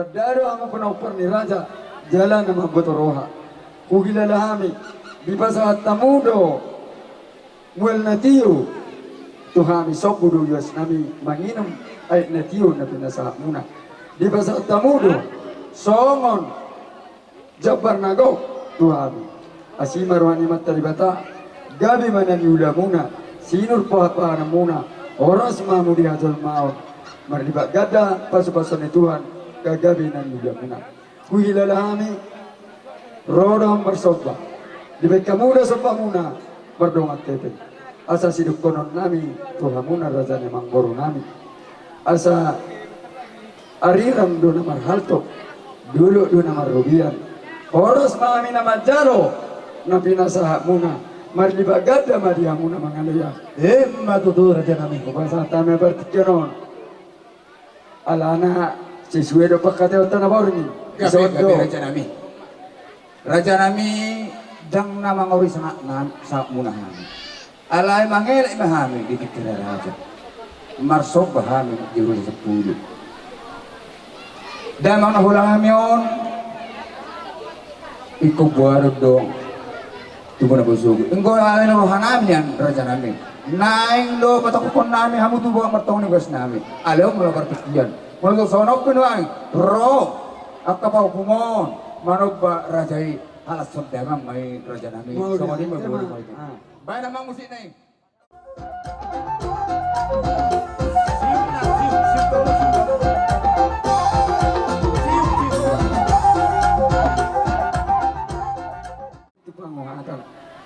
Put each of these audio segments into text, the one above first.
Tadaro ang panauper ni Raja, jalan ng Botoroha. Kugilalahami, di ba sa tamudo, muel na tiyo, tuhami sopudo yas nami manginom ay na tiyo na pinasaha muna. Di ba sa tamudo, songon, jabar nago, tuhami. Asimarwan ni matalibata, gabi mananiula muna, sinur pa na muna, oras mamudi hadol maot, marlibat gada, paso-paso ni Tuhan, gagabi naniniula muna. Kuhilalahami, rodong bersobah, dibek kamuda sopa muna, berdongat tepe. Asa siduk konon nami, Tuhan muna raja nemang boru nami. Asa ariram do namar halto, dulu do namar rubian. Oras mami nama jalo, na pinasaha muna, marlibagada maria muna mangalaya. Matutur raja nami. Kupasa tame bertikyonon. Alana siswedo pakateo tanaborni. Gabi raja nami. Raja nami jang nama ngori sa muna nami. Alay mangel imahami dikit kira raja. Marsok bahami diru sa pulo. Dan mga hulang amyon ikubuarod dong. Tubo na busog. Inggo ay naruhan namin yan, raja namin. Naing do patakupon namin hamu tubo ang martong ni gas namin. Alaw mo lang kartikyan. Mula sonok pinuang ro akapaw pumon manog ba rajai halas sabdangang may raja namin. So kani mabuhay mo ito. Bayan namang musik na eh.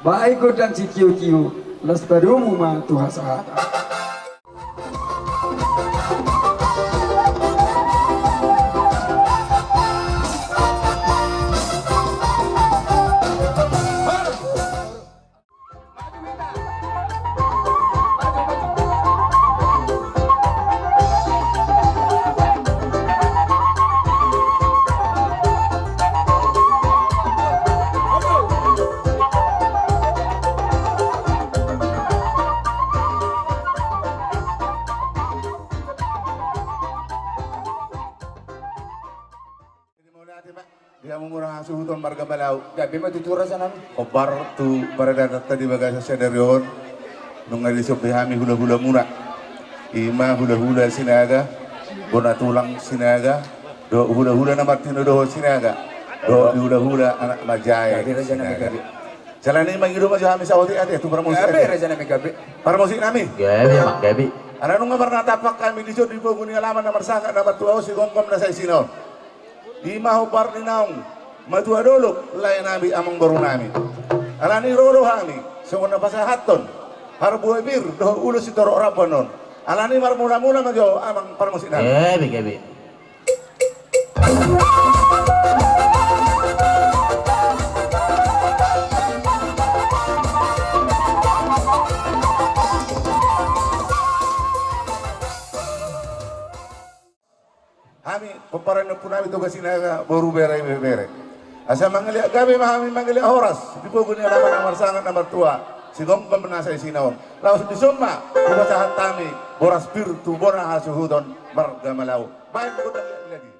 Baik dan si kiu-kiu, las padumu ma Tuhan sahat. Dia mengurang suhuton marga Balaw. Gabi matutura sa namin. Obar tu para data di bagasa sedarion. Nung alisop hami hula-hula muna. Ima hula-hula sinaga. Bona tulang sinaga. Do hula-hula na Martino do sinaga. Do hula-hula anak Majaya. Gabi raja namin gabi. Jalan ini mangiru maju kami sawati ate tu para musik. Gabi raja namin gabi. Para musik nami. Gabi, Mak Gabi. Ana nung pernah tapak kami di jod di poguni alaman na marsaka na batuaw si gongkom na sa isinon. Di mahu parni naung matua dulu lain nabi amang baru nami alani roro hami semua pasahaton harbu bir doh ulu si torok raponon alani mar mula-mula majo amang parmusik nami Gabi, Gabi. Kami peparan pun kami tugas sinaga baru bere. Asa mangalia gabi mahami mangalia horas di pogoni alaman nomor sangat nomor tua si gomkom penasa sinaon. Laos di summa kubasahat tami boras bir tu bona hasuhudon marga Malau. Baik kuda lagi.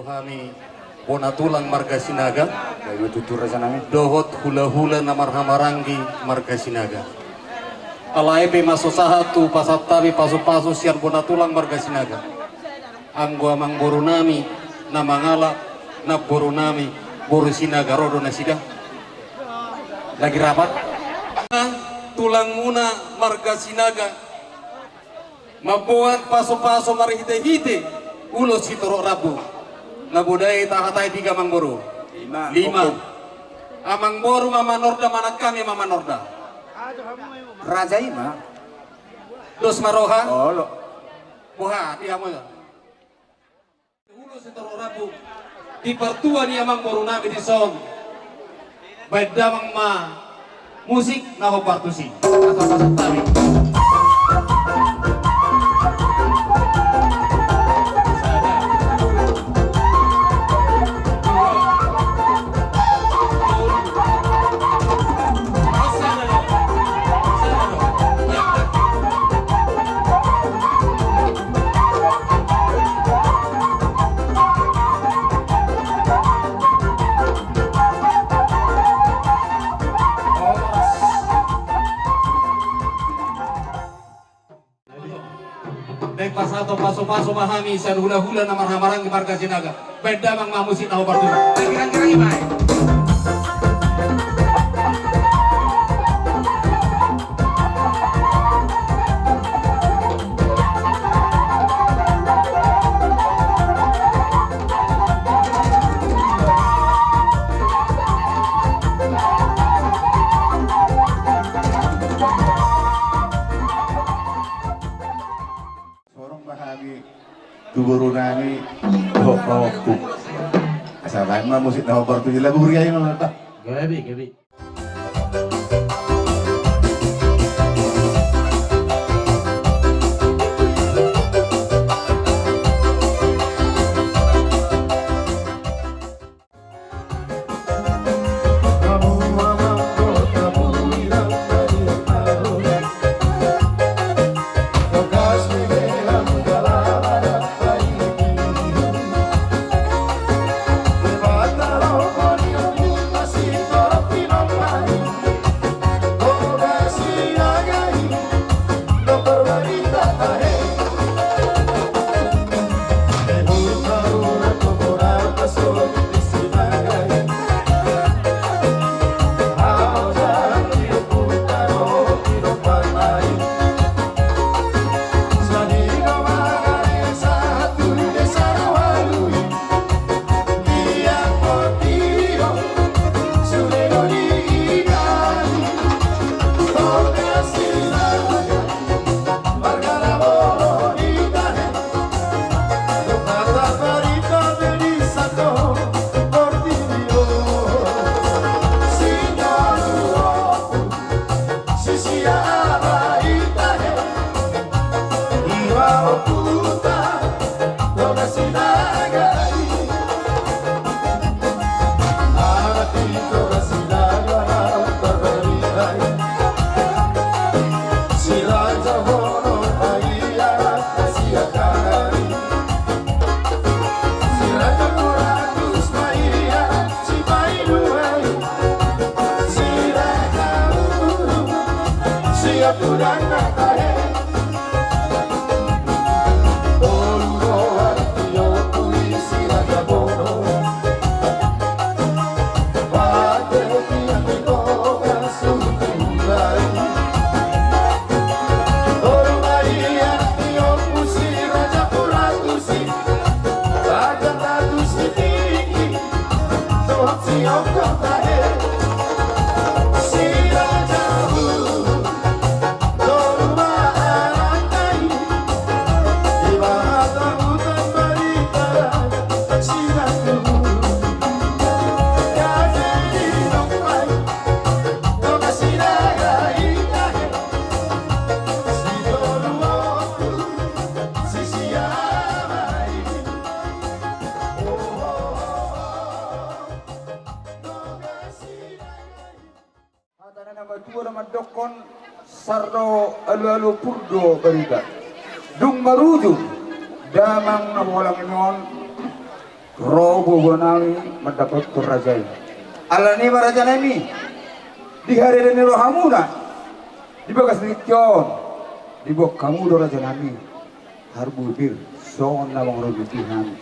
Tuhami bona tulang marga Sinaga, Kayu tutur raja nami. dohot hula-hula na marhamarangi marga Sinaga. Alaibe masosaha tu pasatabi paso-paso siar bona tulang marga Sinaga. Anggo amang boru nami na mangala na boru nami boru Sinaga rodo na sida. Lagi rapat. Tulang muna marga Sinaga. Mabuan paso-paso marihite-hite ulo sitoro rabu. Nabudai tahatai 3 mangboro. 5. Amang boru mama norda manak kami mama norda. Raja ima. Dos maroha. Oh lo. Buha dia mo. Ulo sitoro rabu. Di pertua ni amang boru nabi di song. Bedamang ma musik na ho partusi. Atau pasat tabi. Paso mahami san hula-hula na marhamarang di marga Sinaga. Beda mang mamusit na hobar dulu. Kira-kira imay. Guburu nami waktu asal mah musik na hobar tu lagu riay no ta Gabi. Dokon sardo alu-alu purdo berita dung maruju damang namolang nyon robo gonami mendapat turajai. Alani maraja nami di hari ini rohamuna di bagas nikyon di bok kamu do raja nami harbu bir son nawang robutihan.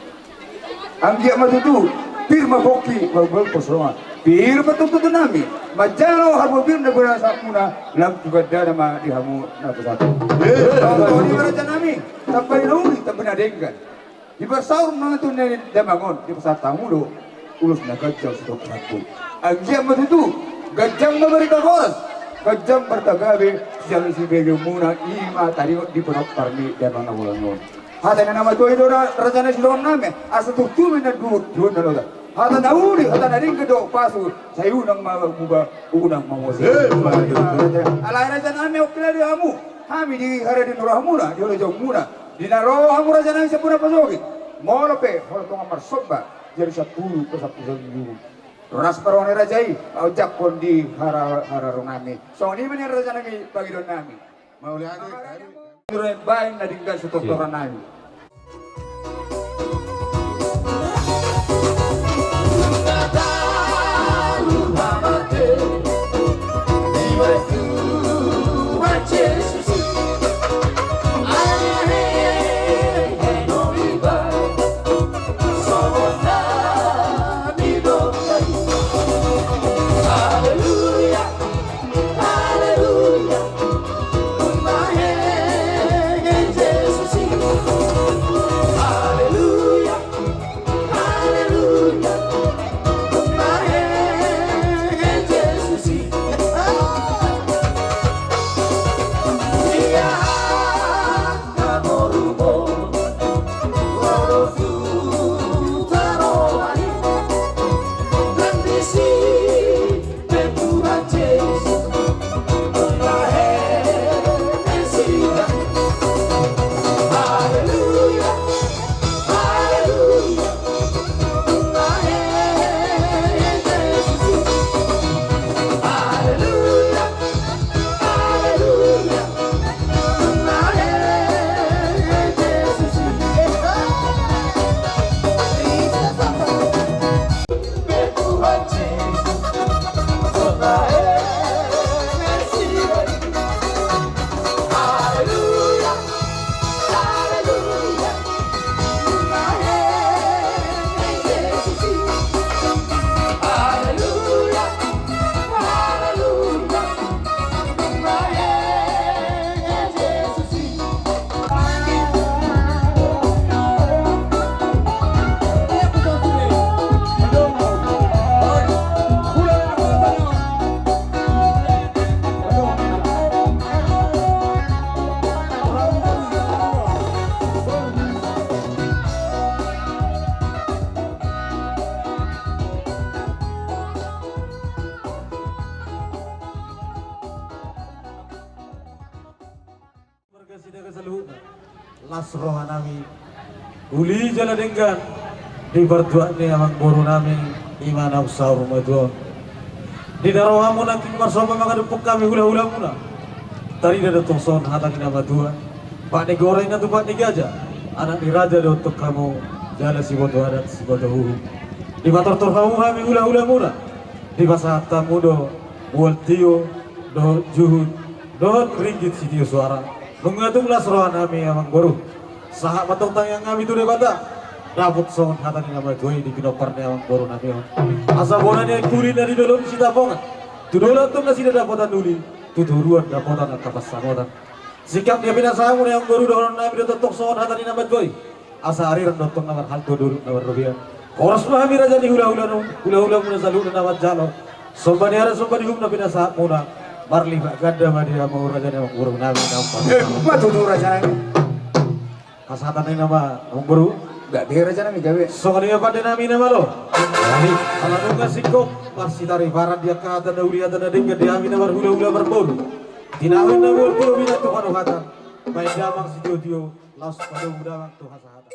Anggia matutu bir maboki babal posoma bir matutu nami majalo harbu bir na guna sakuna lam juga dana ma di hamu na pesatu. Kalau di raja nami sampai nauli tambah denggan. Di bersaur mengentu nari damangon di pasar tamudo ulus na gajang sedok rakun. Anggia matutu gajang memberi kagoras gajang bertagabe jalan si bego muna ima tadi di penok parmi damang namulangon. Hata na nama tuh itu raja nasi dom name asa tuh na dua na loda. Hata nauli hata naring kedo pasu sayu nang mabuba unang mamosi. Alai raja name okila di hamu kami di hari di nurahmuna di oleh jauh muna. Di naro hamu raja nang sepuna pasogi molope holo tonga marsoba jadi 10 ke 10 ras perone rajai ojak pun di hararong nami so ini mana raja nami bagi don nami mau lihat ini bain na dinggal sa doktoran nami las rohanami uli jala denggan di berdua ni amang boru nami imana usaha rumah tuan di darohamu nanti marsoba mengadupuk kami hula-hula muna tadi ada tongson hataki nama tuan pak ni goreng atau pak ni gajah anak ni raja do untuk kamu jala si bodoh adat si bodoh hulu di bator torhamu kami hula-hula muna di masa tamu do mual tio do juhud do ringgit si tio suara mengatung las rohan kami amang boru sahak matang yang kami tu debata Rabut son hatani nama doi di pinoparne amang boru nami asa bonanya kuri dari dalam sita pongan tu dola tu nasi dapatan duli tu turuan dapatan kapas samotan sikap dia bina samu yang boru doron nami do tok son hatani nama doi asa ari rendotong nama hal tu dulu nama rubian koras mahami raja di hula-hula muna salu nama jalo sombani ara sombani hum na bina saat muna marli bak ganda madia mau raja nama boru nami nama matu tu raja nami kasatan ini nama buru gak dia raja nami gawe soalnya pada nami nama lo jadi kalau nunggu sikop masih dari barat dia kata nauli ada nadeng dia ami nama hula-hula berburu tidak ada berburu bina tu panu hata main damang si tio laos pada udang tu hasa hata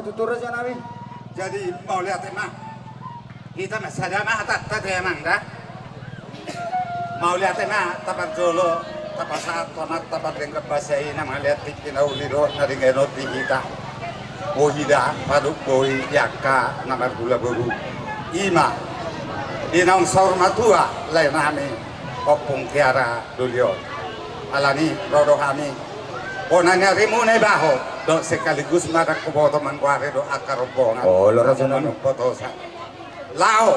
tutur Raja Nami. Jadi mau lihat emang kita masih ada mah tadi emang dah. Mau lihat emang tapat jolo, tapat saat tonat tapat dengan bahasa ini nama lihat kita uliro nari genot di kita. Bohida paduk bohi yaka nama gula buru. Ima dinang saur matua lain nami opung tiara dulio. Alani rodo kami. Onanya rimune baho. Do sekaligus marak kuboto mangkware do akar rombongan. Oh, lo Raja Nami. Potosa. Lao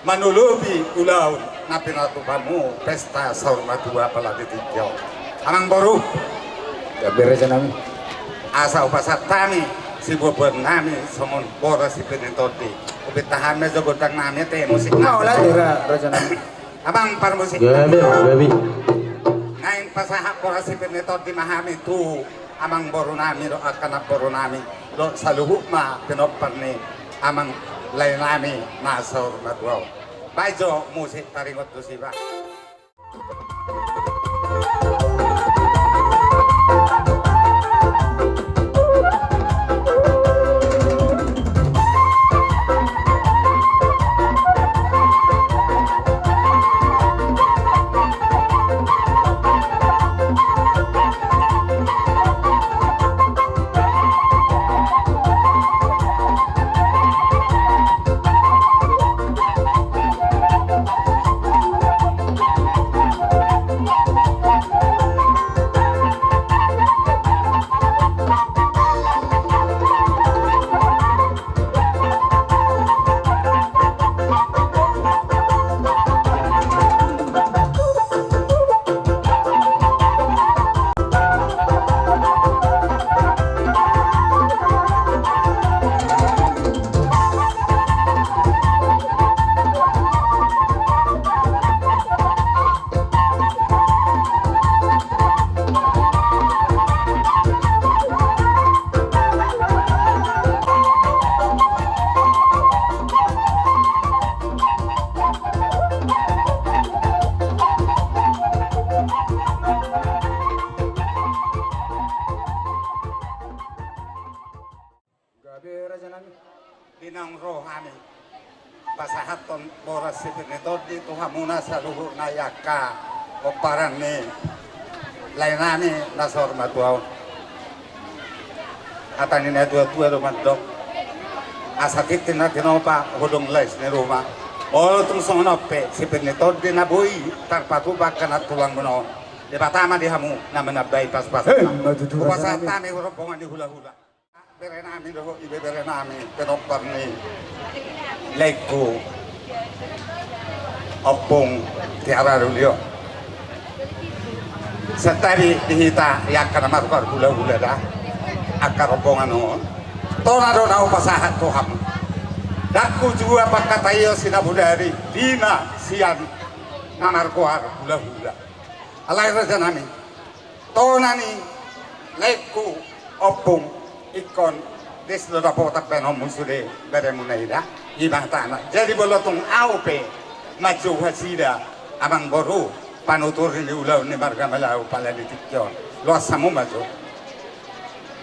manulubi ulaun na pinatubamu pesta saurmatua pala ditigyaw. Amang boru Gabi Raja Nami. asa upasat tami si bobon nami somon bora si penitoti. Ubitahan medyo gotang nami te musik Mau lah nami. tira Raja Nami. Amang par musik. Gabi. Ngayon pasahak bora si penitoti mahami tu amang boru nami do akanak boru nami do sa luhuk ma pinopar ni amang lain nami nasaur matwaw. Baijo musik taringot tu siba. Dinang rohani pasahaton boras sipinito dito hamuna sa luhur na yaka o parang ni lainani nasor matuaw atanin na dua-dua rumandok asakitin na tinopa hudong les ni rumah o tung songonope sipinito di na buhi tarpatubak ka na tulang mo di batama di hamu na manabay pas-pas kupasahat tami hurumbongan di hula-hula bere nami doho ibe bere nami penopar ni lekku opung tiara dulio setari dihita yakkan markor gula-gula dah akar rombongan on tona do nau pasahat tuham dakku juga pakatayo sinabudari dina sian namarkoar gula-gula alai raja nami tona ni lekku opung ikon des lo dapat penom musude beremunaida ibang tanah jadi bolotong aupe maju hasida abang boru panutur ni ulau ni marga malau pala ditikyon lo asamu maju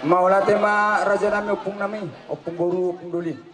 Mau lah tema Raja Nami opung boru opung duli.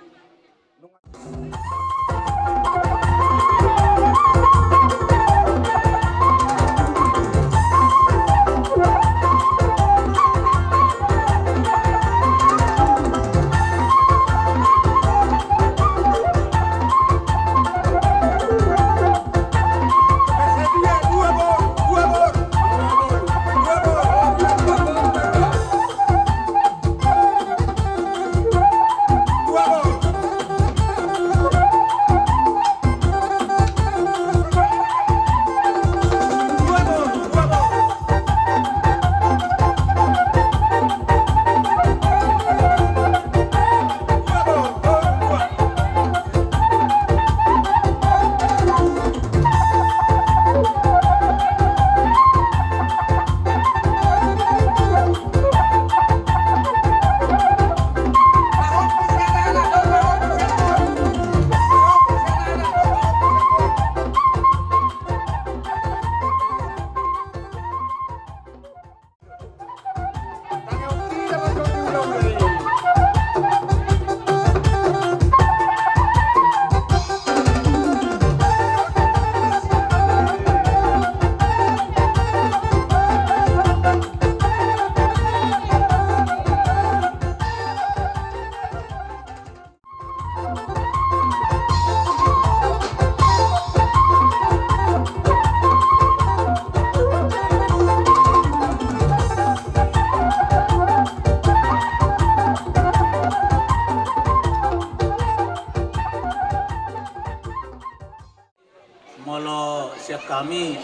kami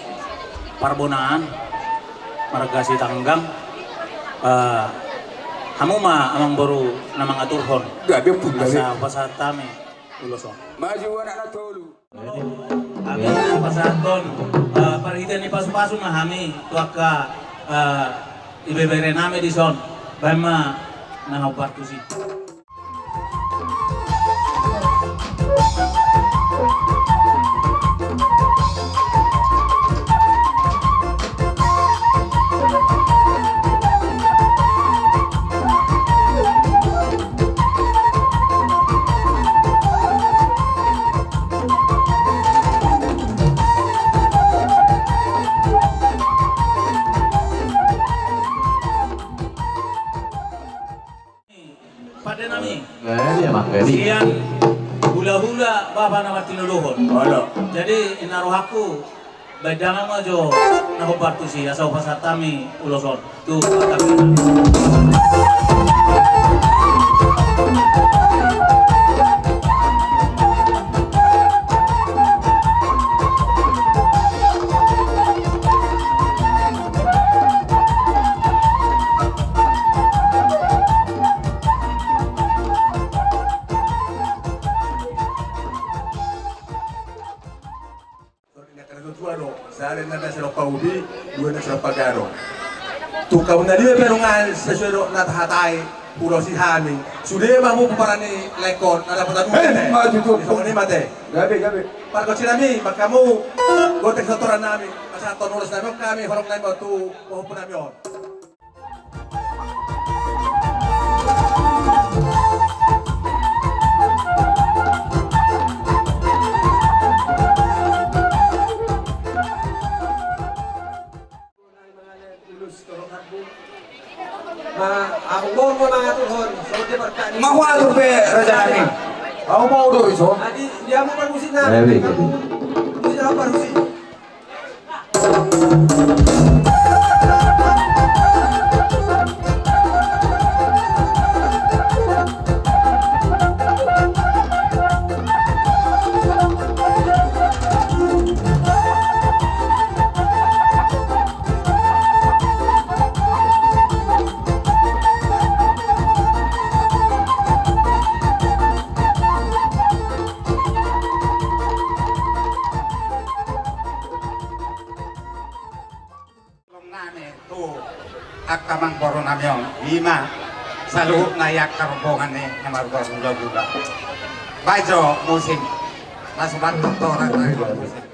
Parbonaan marga si Tanggang hamuma amang baru namang aturhon Gabi pun gabi. asa pasatami uloson Maju anak na tolu. kami na pasaton paritan ni pasu-pasu na kami tuaka ibebere nami di son bama nahapartu si pada nami siang hula-hula bapa nama tinuluhon jadi inaruh aku badang majo nahopartu si asau pasatami uloson tu Sare na sa paubi, dua na sa pagaro. Tukaw na liya pero nga sa suero na tahatay, puro si Haming. Sudah mamu para ni lekon, ada pata mute. Maju tu. Isong ni mate. Gabi gabi. Para ko sinami, magkamu, gotek sa toran namin. Asa tonulas namin kami, harap na mo tu, puhupo namin yun. Ako mo mga tuhon, sa mga barka ni. Mahu atur be raja nami. Aku mau do iso. Adi, dia mo parusin na. Gabi. Hindi na parusin. Akamang boro namyon lima saluhuk nayak karombongan ni namarga gula-gula bajo musim masuk bantu orang dari musim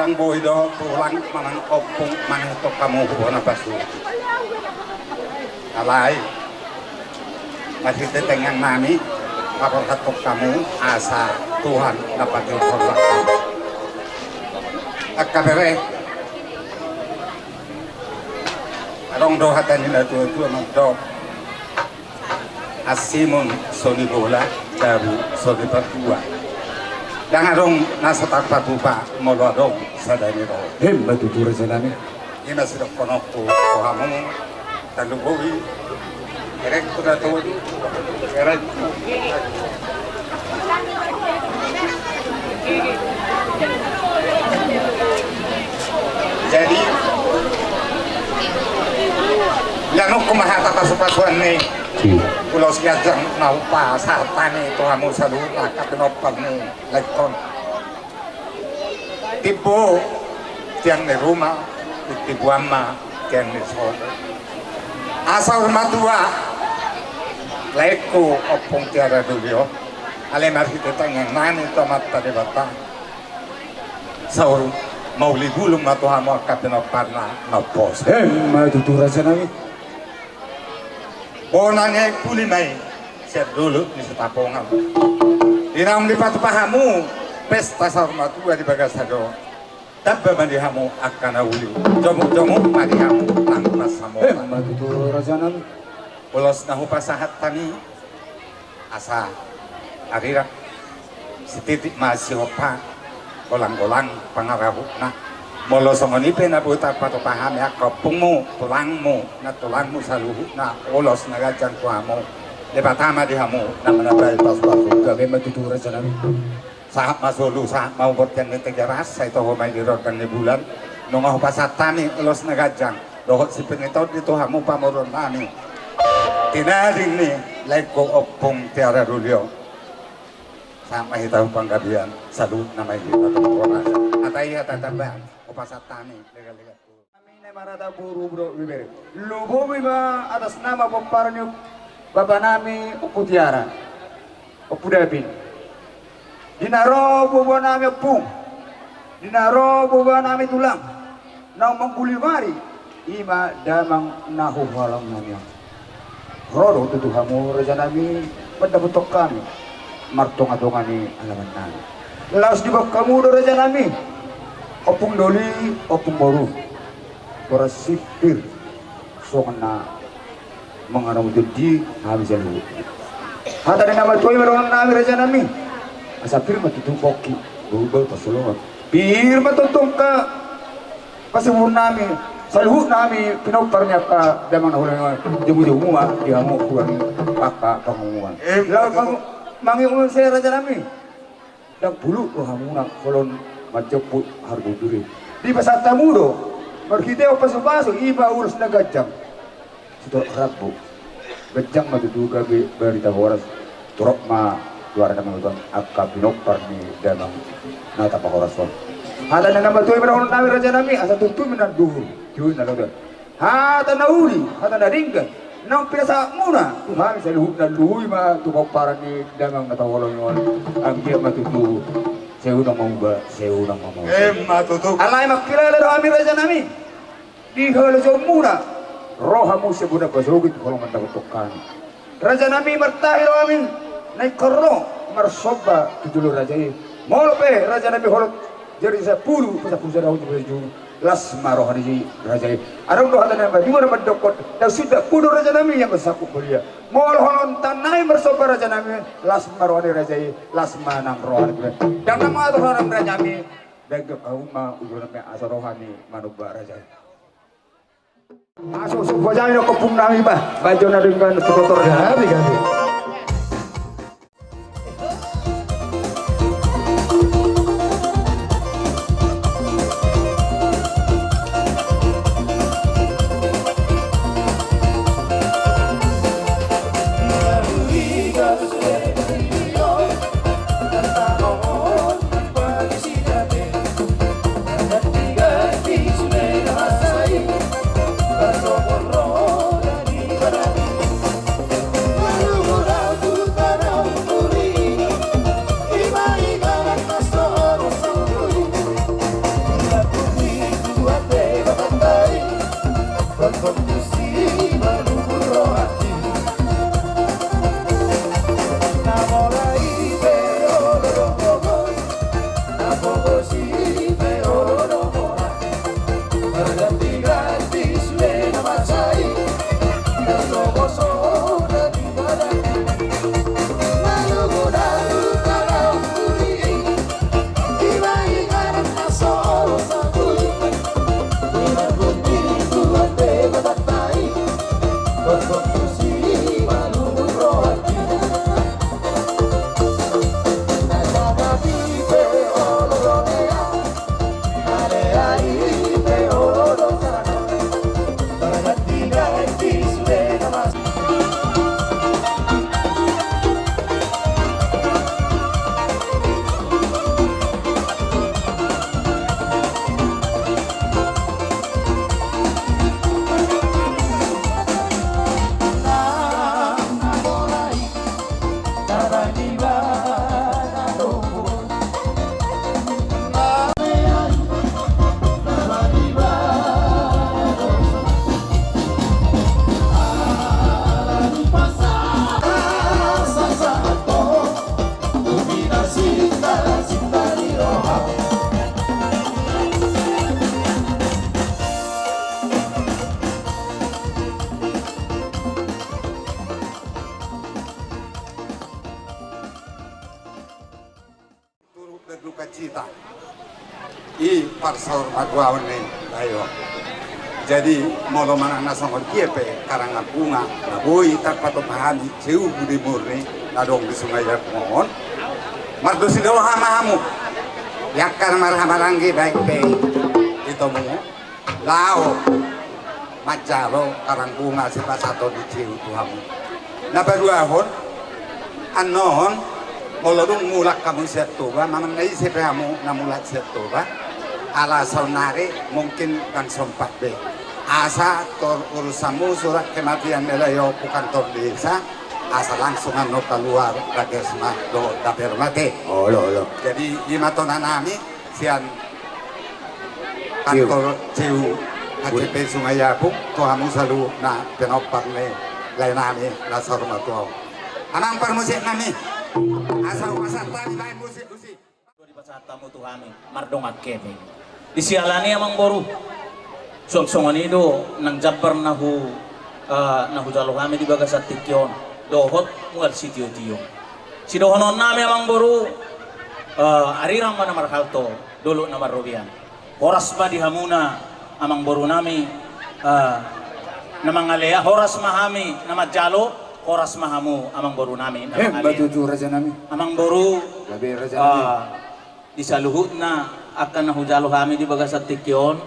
Sarang boido tulang mamang opung manito kamu buona basu. Alai. Masih tetengang nami lapor katuk kamu asa Tuhan dapat dihormatkan. Akabere. Rong do hatani na tua do. Asimun soni bola daru soni patua. Dan arong nasa tagpatupa molo arong sadani ro. Matutu raja nami. Ina sila konokto kohamu talubowi. Erek kuda to. Erek. Jadi yang kumahata pasupasuan nih. Pulau Siajang naupa satane to hamu salu kapenopan ni lekon tipu tiang di rumah tipu amma tiang di solo asal matua leku opung tiara dulio ale mari tetang yang nani tomat tadi bata saur mau libulum matu hamu kapenopan na napos Matutu raja nami. Bonanya puli mai siap dulu di setapongan. Dinam lipat pahamu pesta sarmatua di bagasado. Tabba mandihamu akan awuli. Jomuk mandihamu tanpa samo. Matutu raja nami. Ulos nahu pasahat tani asa arira setitik masih opa golang-golang pangarahuna. Molo songoni pena buta pato paham ya kopungmu tulangmu na tulangmu saluhu na olos na gajan kuamu debatama dihamu na manabai pas-pasu Gabe matutu raja nami. saat masulu saat mau berken tegeras saya tahu mai dirot dan di bulan nungah pasatani olos na gajan dohot si penitau itu hamu pamoron nani tinading ni leko opung tiara dulio sampai tahu panggabian salut namai kita temporas ataya tatambang pasatani lega-lega Kami marata buru bro bibere. Lubo biba atas nama pemparannya Bapak nami Uputiara, Upudapin. Dinaro bubu nami Pung, dinaro bubu nami Tulang. Nau mangkulimari ima damang nahu halang nami. Rodo tutu hamu raja nami pada betok kami. Martong-atongani alaman nami. Laos di bawah kamu do raja nami. Opung doli, opung boru, para sipir, sokna mengarang jadi habis jalu. Hata dengan nama tuai merong nami raja nami, asapir mati tumpoki, bubal pasulungan. Pir matutong ka, pasumur nami, saluhut nami pinoparnya ka damang nahulang jemu-jemu mah dihamu kurang kakak pengumuman. Lalu mangimun saya raja nami, dan bulu rohamuna kolon majaput harga duri di pasar tamudo berhideo pasu-pasu iba urus na gajang sudah rabu gajang matutuga berita horas turok ma luar nama tuan akka pinopar ni damang nata pa horas on hata na nama tuai berahon nami raja nami asa tutu minan duhur cuy na lodan hata na uli hata na ringgan nang pinasa muna tuhan sa luhut na luhui ma tupok para ni damang nata holong yon ang dia matutu saya udah mau matutu alai makilala do ami raja nami di halo jomuna rohamu sebudak basogit kalau mantap tokan raja nami martahil amin naik korno marsoba tudulur raja ini molpe raja nami holot jadi 10 pusat daun baju las marohani raja ini arang do hadana di mana madokot dan sudah kudu raja nami yang bersakuk mulia mol holon tanai marsoba raja nami las marohani raja ini las manang rohani dan nama itu orang raja nami daga kauma ujung nami asal rohani manubah raja masuk supaya ini kepung nami bah baju dengan kotor ganti Berganti-ganti sudah nama saya tersogo-sogo dari badan Malu-malu kalau budi Iba-ibaran asal sakul Iba budi Tuhan bebatatai Berkonfusi malu rohati Nagagabi pe oloronea Aleai pe olorosana Berganti-ganti sudah nama turut berduka cita i parsor maguawan ni ayo jadi molo mana nasong kiepe karangan bunga nabui tanpa pahami jauh budi murni nadong di sungai mohon mardo sidaw hamahamu yakkan marhamaranggi baik-baik itu mo lao macaro karang bunga si pasato di jauh tuhamu nabaruahon anon Molodong mulak kamu siap toba, mamang naisip kamu namulat siap toba. Ala saunari mungkin kan sempat be. Asa tor urusamu surat kematian nelayo bukan tor desa. Asa langsungan no keluar ragesma do dapir mati. Oh lo. Jadi di matona nami sian kantor ciu KTP Sungai Apung tuhamu selalu na penopar ne lain nami nasar matuau. Anang permusik nami. Asal pasar tani lain musik. Di pasar tamu tuhami mardongat kebe. Disialani amang boru. Song-songan itu nang jabar nahu jalo kami di bagasat tikyon. Dohot mual si tiyo-tiyo. Si dohonon nami amang boru arirang mana marhalto dulu nama Robian. Horas pa di hamuna amang boru nami namang alea horas mahami nama jalo. Oras mahamu amang boru nami Batutu raja nami amang boru gabi raja nami disaluhut na akan nahujalo kami di bagasat tikyon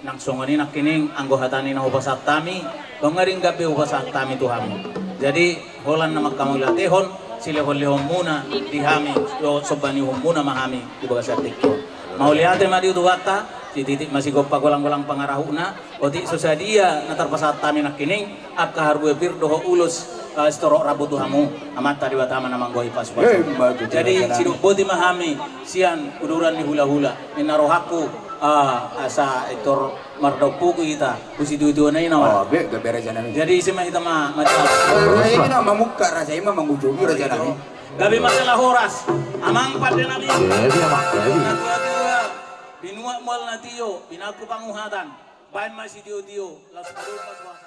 nang songani nakining anggohatani na upasat tami bangaring gabi upasat tami tuhami jadi holan na magkamulatehon silehon-lehon muna di hami sobani muna mahami di bagasat tikyon mauliate madi utuwata si titik masih gopa golang-golang pangarahuna oti susadia natarpasat tami nakining akka harbu bir doho ulus storok rabu tuhamu amat tadi watama namang gohi pas jadi siduk boti mahami sian uduran di hula-hula minarohaku asa itor mardopuku kita busi duit-duit na inawa be gabi raja nami jadi isi mah kita mah macam ini na mamuka raja ima mangujugi raja nami gabi masalah horas amang pada nami Gabi amang gabi. binua mual natiyo binaku panguhatan bain masih dio-dio las padul pas wasahatan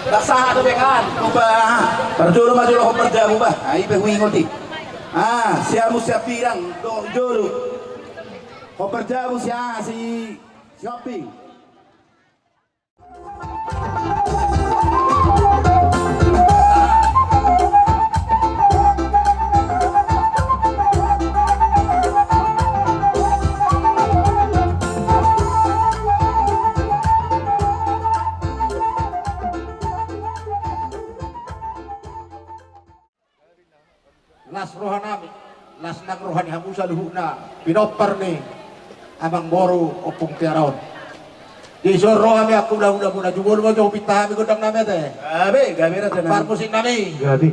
Laksa ato bekan, kuba perjuru maju lo perjamu bah, ai be ngoti. Siamu siap pirang do juru. Ho perjamu si shopping. Las rohanami, las nang rohani hamusa luhuna, pinopar ni amang boru opung tiaraon. Di sor rohami aku udah muna jubul mo jauh pitami gudang nami teh. Gabi na tanan. Par musik nami. Gabi.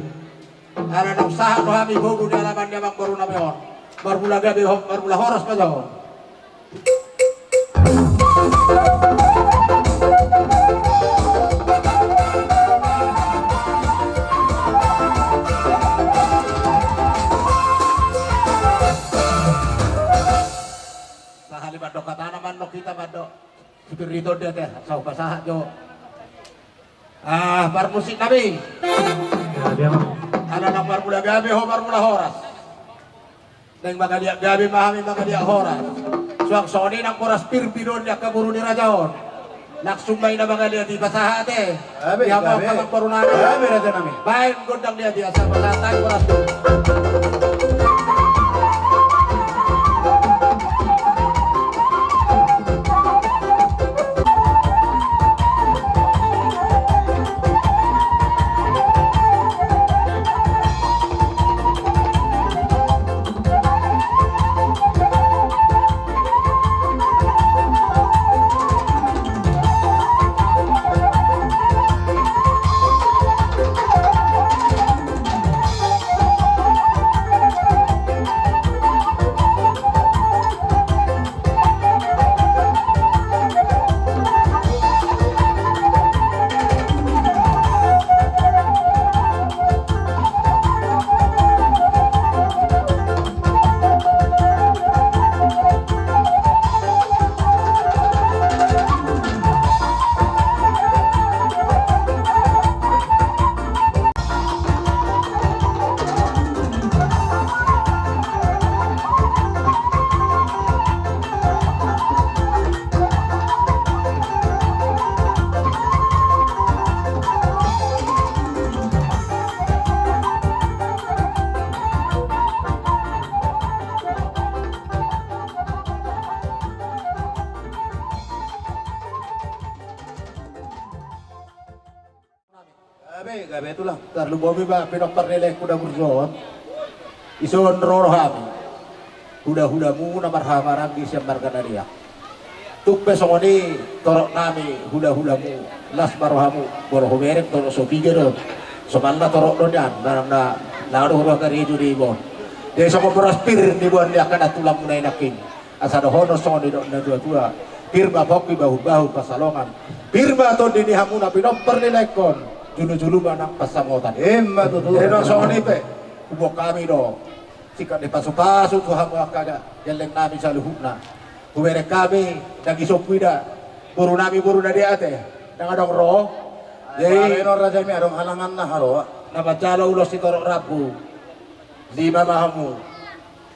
Ana nang saha rohami bogu di alaman ni amang boru nami on. Barbula gabi barbula horas pa jauh. manok kita manok spirito dia teh sa upasaha jo parmusik kami Gabi mang. anak marmula gabi ho marmula horas neng mga dia gabi mahami mga dia horas suang soni nang koras pirpidon dia kaburu ni rajaon naksumay na mga dia di pasaha teh yaman kamang parunan Gabi raja nami. baik gondang dia sa pasatan koras gabi itulah tarlu bobi ba pinokter nilai kuda berzon ison rorohami huda mu na marhamaran di sembarkan dia tuk besongoni torok nami huda mu las marhamu boroh merek torok sopigero somalna torok donyan barang na lalu huruf kari judi bon dia soko beraspir di bon dia kada tulang munai nakin asada hono songoni dok na dua pirma boki bahu pasalongan pirma to dini hamuna pinokter nilai kon julu manang pasamotan emma tutu eno soni pe kubo kami do sikat di pasu-pasu tuhan kaga yang nami saluhuna kubere kami dan isopida buru nami dia ate nang adong roh jadi eno raja mi adong halangan na haro nama calo ulos si torok rabu lima mahamu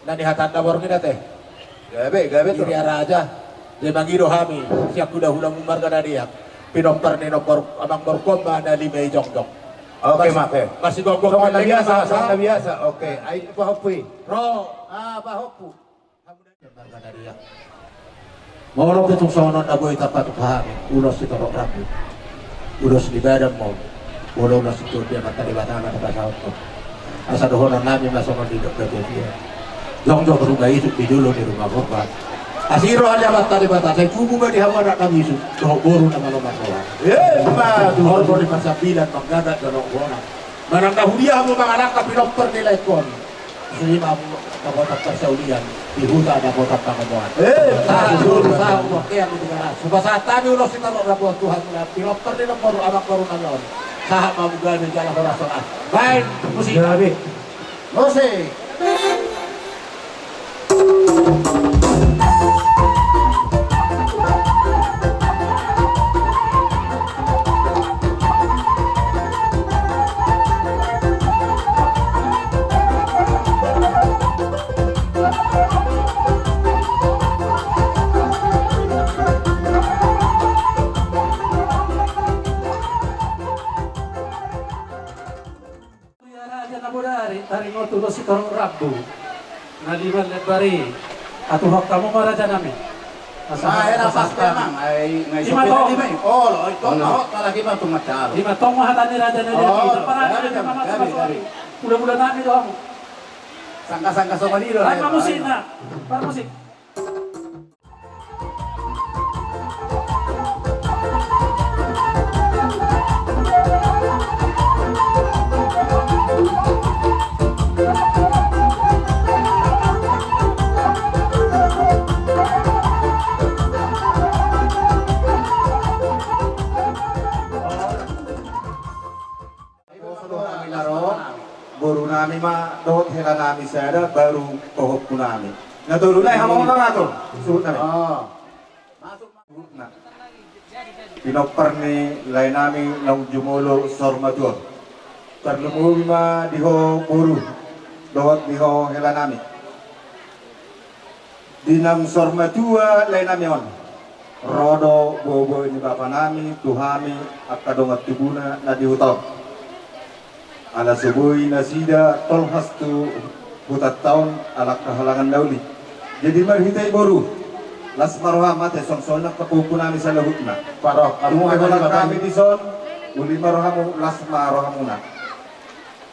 na dihatan dabor kita teh gabe tu dia raja dia mangido hami siap kuda hula marga dia pinokter ni nomor abang berkomba ada 5 jong-jong. Oke, maaf. Masih gogok Sama biasa, biasa. Oke, ai pahopi. Ro, pahopu. Marga dia. Mawala itu sono na boy tapat pahami. Ulos itu rok rabu. Ulos di badan mau. Ulos itu dia mata di batang mata pasal tu. Asa dohonan nami masuk di dokter dia. Jong-jong rumah itu di dulu di rumah korban. Asiro aja bata di bata, saya kubu di hawa nak kami su, doh boru nama lo masalah. Ma, tu horor di masa bilan menggadat dorong bona. Manang dahulia mo manganak tapi dokter nilai kon. Sini mamu kabotak persaulian, di hutan ada botak pangamuan. Sah waktu yang di negara. Subasa tadi ulos kita lo rabuan Tuhan di dokter di nomor anak baru nanyon. Sah mamu gani jalan rasolah. Baik, musik. Musik. Dari ngotulo si torong rabu ngaliman lebari atau hak kamu ko raja nami Era pasti emang ai ngai Lima mai. Oh, lo itu no lagi mah tuh macam. di matong mahatan ni raja nami Gabi. udah nami doang Sangka-sangka sama dia. ay pamusik na pamusik Baru nami mah dohot hela nami saya baru tohok kunami. Nah dulu lah hamong mga to. Suhut nami. Pinopar ni lain nami nang jumulo sormador. Terlumumi ma diho buru, dawat diho hela nami. Dinang sormadua lain nami on. Rodo bobo ni bapa nami, tuhami, akadongat tubuna na dihutok. Ala subuhi nasida tolhas tu hutat tahun ala kahalangan dauli. Jadi marhitai boru. Las marohamat song nak kapupu nami sa lahut na. Parok, Anu ay kami di son, uli marohamu las marohamuna.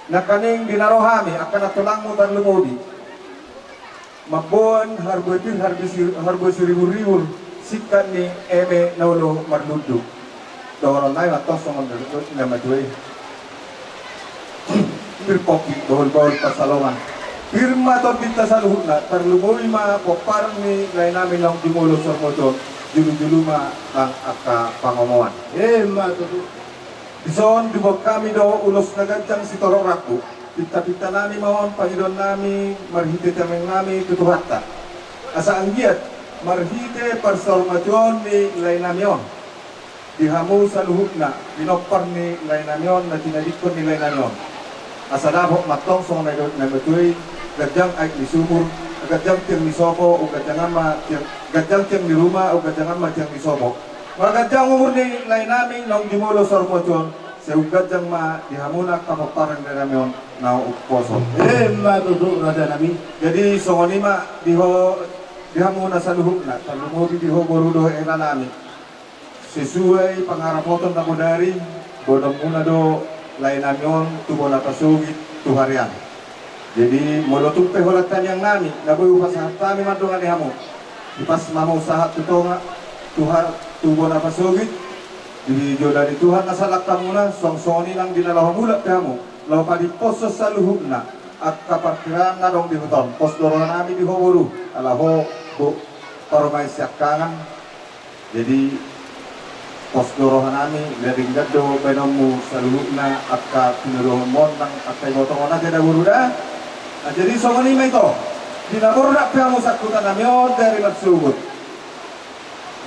Nakaning dinarohami akan natulang mo tan lumodi. Mabon harbo siribur-ribur sikan ni eme naulo marludu. Doron nay atos song na maduay. Pirpoki dohol-dohol pasalongan. Firma to kita sa luhut na terlumoy ma popar ni lain namin lang dimulo sa motor julu-julu ma ang aka pangomoan. Ma to. Dison dibog kami do ulos na gancang si Torok Raku. Pita-pita nami mahon Panginoon nami marhite tameng nami tutuhatta. Asa ang giat marhite persormajon ni lain namion. Dihamu sa luhut na binopar ni lain namion na tinalikon ni lain namion. Asa dabok matong song na betuy gajang ay di sumur, gajang tiang di sopo, o gajangan ma gajang tiang di rumah, o gajangan ma tiang di sopo. Mga gajang umur ni lain namin nang dimulo sormojon, sa gajang ma dihamuna kapaparang na namin na uposo. Ma to raja nami. Jadi songoni ma dihamuna sa luhuk na, talumubi diho borudo ena namin. Sesuai pangarapoton na mo dari, bodong muna do lain namin tubo na pasugit tuharian. Jadi molotung peholatan yang nami naboy upasahat kami madungan ni hamo. Ipas mamo usaha tutonga Tuhan tubo na pasugit. Di joda di Tuhan nasalak kamu na songsoni nang dinalaw mulak kamu. Law pa di poso sa luhub na at kaparkiran na dong di huton. Pos dorongan nami di hoburu alaho bu parumay siyakangan. Jadi pos dorohan nami leding gado benomu sa luhub na at ka pinuruhan mo nang at kay botongon na gada buruda. Nah, jadi songoni ma ito, dinabordak kamu sakutan namyon dari magsugod.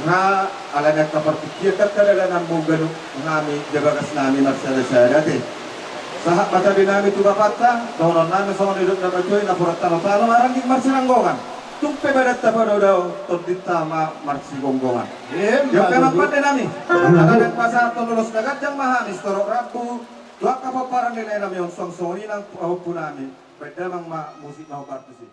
Nga alagad kapartikir kat kadalanan mo ganun nami jagakas nami magsada-sada dati. Sahak mata din nami tubapata, doon nami songoni duduk na bajoy na purat tano-tano marang di marsinanggongan. Tumpe badat tapado daw todit tama marsigonggongan. Yung kanapat din nami, alagad pasat tunulos na gadyang mahamis torok rabu, dua kapaparan nila namyon song-songoni ng pahupo nami. Beda mang musik mau kartu sih.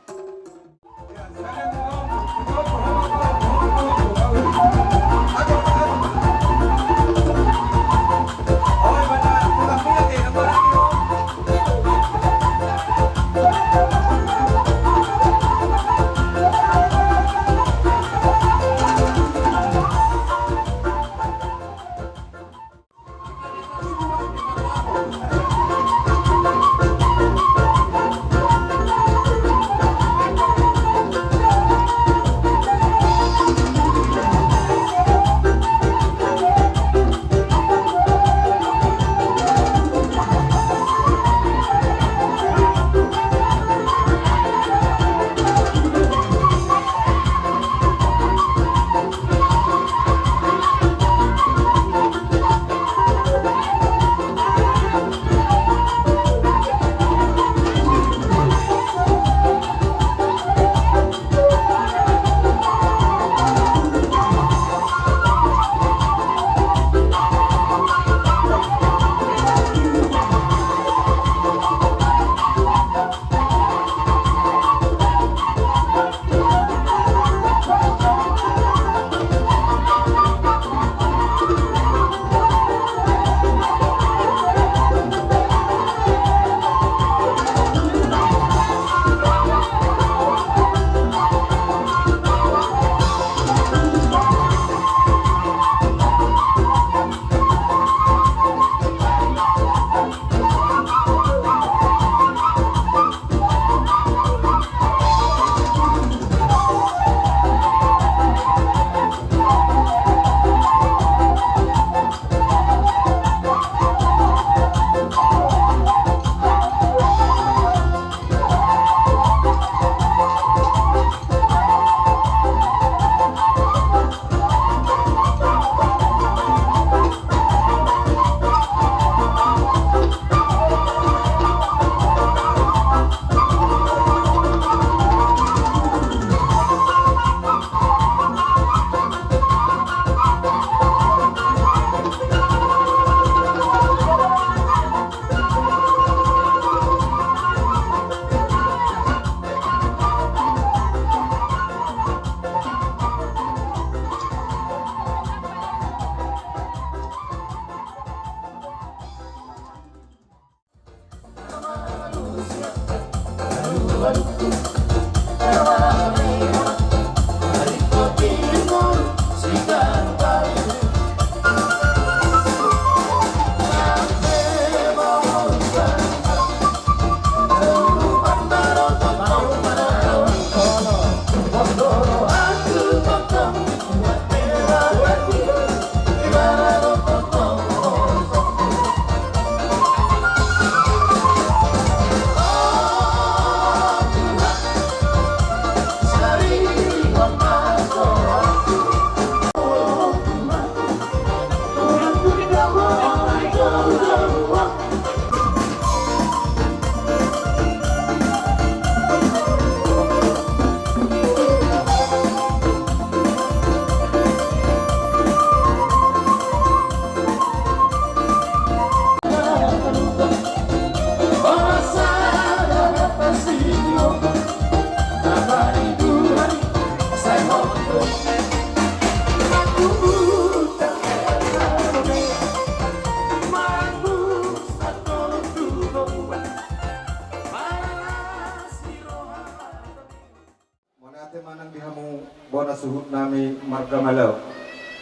bona suhut nami marga malau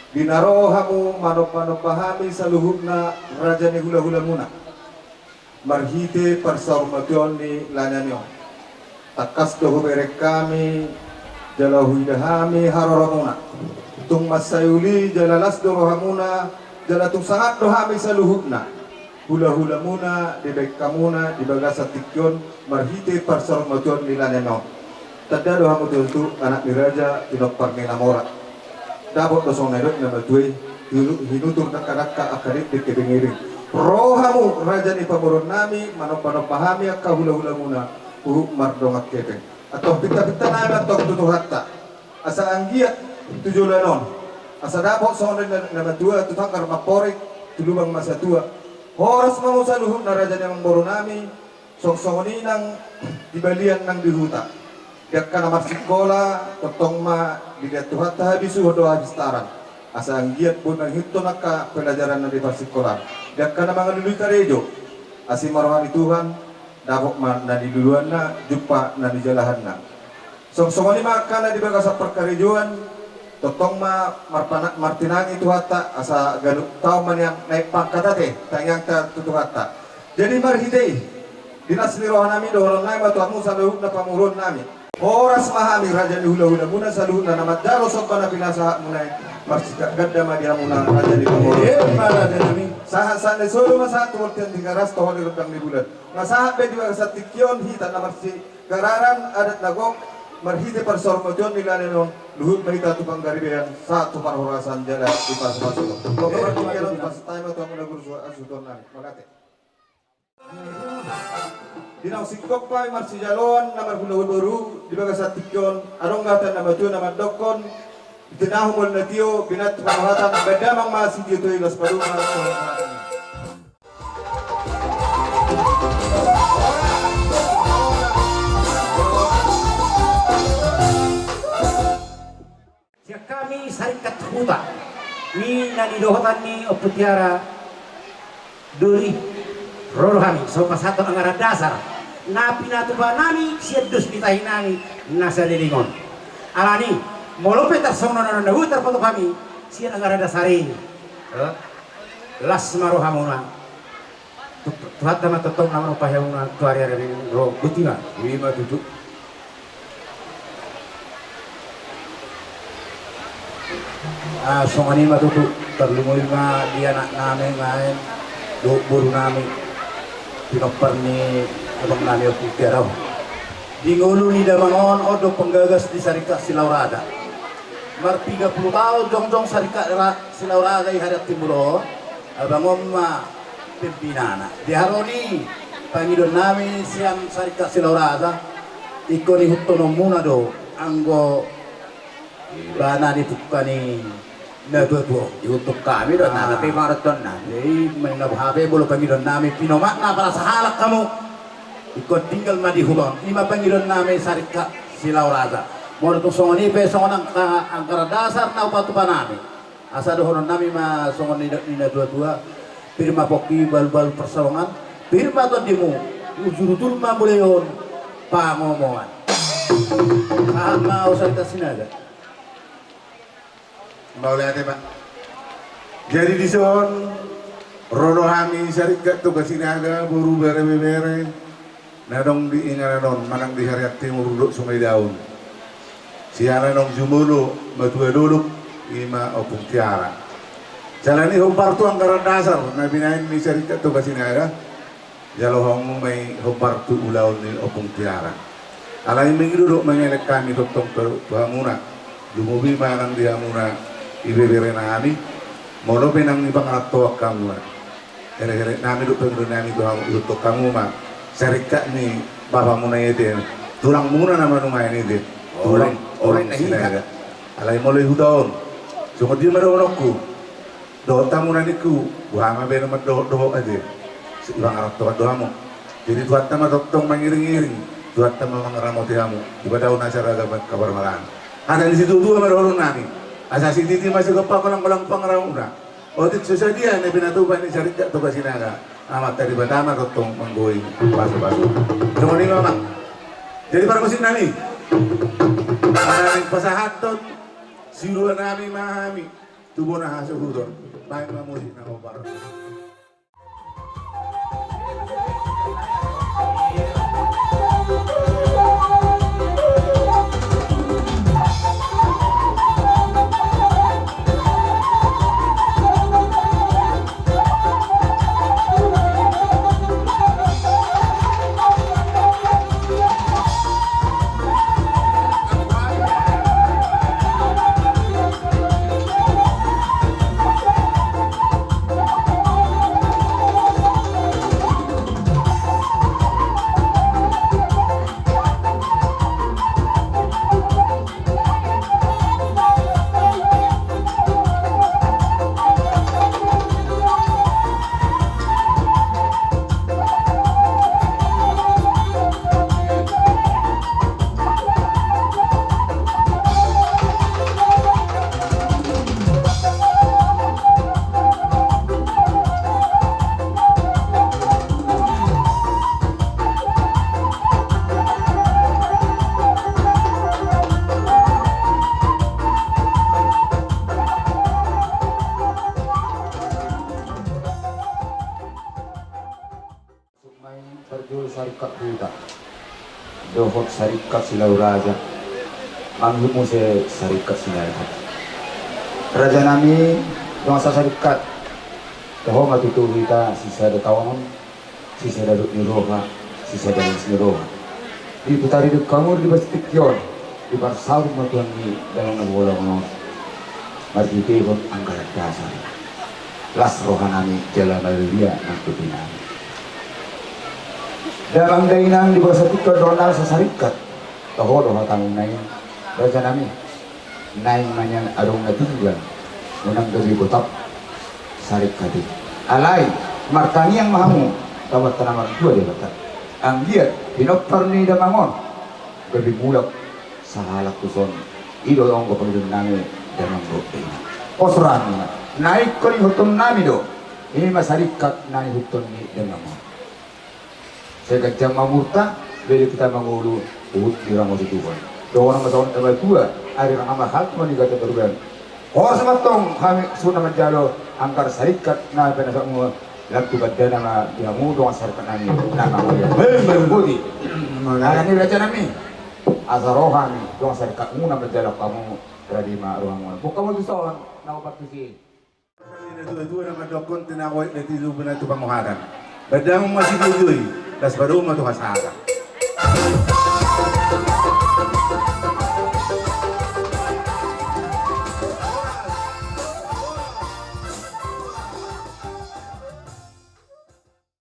dinaro hamu manop-manop pahami saluhutna raja ni hula-hula muna marhite parsaurmation ni lanyanyo takas doho berek kami jalahu idahami haroramuna tung masayuli jalalas dorohamuna jalatung sangat dohami saluhutna hula-hula muna dibek kamuna dibagasa tikyon marhite parsaurmation ni lanyanyo tanda doa mutu untuk anak diraja tinok parne namora dabot dosong nedok nama tuai hinutur nakadakka akarit di kebengiring rohamu raja ni pamoron nami manop-manop pahami akka hula-hula muna mardongak kepeng atau pita-pita nami atau tutuh hatta asa anggiat tujulanon asa dabot song nama tua tutangkar maporik tulubang masa tua horas mamusa luhut na raja ni pamoron nami song-songoni nang dibalian nang dihuta Yakkan amar sekolah, totong ma dilihat Tuhan tak habis doa habis taran. Asa anggiat pun nanghiton naka pelajaran na di sekolah. Yakkan amang luluy karejo, asi marwani Tuhan, dapok ma na di duluan na, jumpa na di jalahan na. Song-songani maka na di bagasa perkarejoan, totong ma martinangi Tuhan tak, asa ganuk tau man yang naik pangkat ate, tangyang ta Tuhan tak. Jadi marhitei, dinas ni rohanami doron nai matuamu sa lehuk na pamurun nami. Horas mahami raja ni hula-hula muna saluhut na namat daro sopa na pinasa munay marsika gadda madia muna raja ni pamurun sahan-sahan ni solo masahat tuwaltian di garas tohon ni rutang ni bulan masahat be diwa sa tikyon hita na marsi gararan adat nagok marhite parsormojon nila ninong luhut mahita tupang garibean sa tupang horasan jala di pas-pasok pagkabar tumayon pas tayo ito ang naguruswa ang suton na magate Dinang sikok pa marsijalon na marhulahul baru di baga sa tikyon arong ngatan na matuyo na mandokon itinahumol na tiyo binat pamahatan bedamang masih dito ilas padungan siya kami sarikat huta ni nanidohotan ni oputiara duri rolohami so pasatu angara dasar na pinatuba nami siya dus pitahinani nasa lilingon alani molopet asono na nahutar pato kami siya angara dasarin las marohamuna tuhat nama totong nama pahyauna tuari ari ro butina lima tutu songani matutu terlumoi ma dia nak name main do buru nami pinopar ni abang nami aku kerau di ngulu ni damangon odo penggagas di Sarika Silaurada mar 30 tahun jong-jong Sarika Silaurada i hadap timulo abang omma pimpinana di haroni pangidon nami siang Sarika Silaurada ikoni hutono muna do anggo bana ditukani na dua YouTube kami doon na napi marathon na may nabahabe bolo pangidon nami pinomak na para sa halak kamu ikut tinggal madi hulon lima pangidon nami Sarika Silaurada mo itong songoni pe songon ang karadasar na upatupan nami asa dohonon nami ma songon nina dua pirma poki bal-bal persawangan pirma to dimu ujurutul ma buleyon pamomoan. Sama Osalita Sinaga. Boleh ate Pak. Jadi di son rono hami syarikat tugas sinaga buru bere-bere nadong di ingaranon manang di hariat timur duduk sungai daun siana nong jumulu matua duluk ima opung tiara jalani humpar tu anggaran dasar na binain mi syarikat tugas sinaga jalohong may humpar tu ulaun ni opung tiara alai mingi duduk mengelek kami doktong tuhamuna dumubi manang di hamuna ibebere na kami mono benang ni pangarato kamu kere-kere nami duk pengurus nami untuk kamu mah syarikat ni bapak muna itu tulang muna nama rumah ini deh orang sinaga alai mulai hudon cuma dia meronokku doa tamu naniku buama bena doa aja ibang arab doa doamu jadi tuat nama doktong mengiring-iring tuat nama mengeramoti kamu tiba daun acara kabar malahan ada di situ dua meronok nami asasi titi masih kepak kolang-kolang pengaramuda oh itu sesadia nih binatuban ini syarikat tugas sinaga amat dari pertama doktong menggoi basu-basu cuma ini mama jadi para musik nami ada yang pasahaton siluan nami mahami tubuh nah suhudon baik musik nama para Syarikat Buddha dohot syarikat silau raja manghumu se syarikat silau raja nami dosa syarikat doho matutu kita sisa ada kawan sisa ada niroha sisa ada niroha di putari duk kamu di bastikyon di barsau matuan ni dalam nabola ngono mari tebon anggaran dasar las rohanami jalan maluria nang kupinami dalam dainang di bawah satu donal sesarikat tahu doa kamu naik raja nami naik manyang arung natinggal menang dari kotap sarikat alai martani yang mahamu tawat tanaman dua dia kata anggiat pinopar ni damangon lebih bulak sahalak kuson ido ongko penduduk nami damang bukti posran naik kali hutum nami do ini masarikat naik hutum ni damangon saya jam mamurta dari kita mengulu di ramos itu kan doa nama tahun tanggal 2 hari ramah hal cuma dikata berubah orang sematong kami sudah menjalo angkar syarikat na penasa semua lalu badan nama dia mudah syarikat nami nama dia berbudi nah ini baca nami azarohan doa syarikat muna menjalo kamu dari maruang bukan mau disoal nama batusi itu nama dokon tinawai dari itu benar tu pamuharan badang masih dudui das baru matu hasara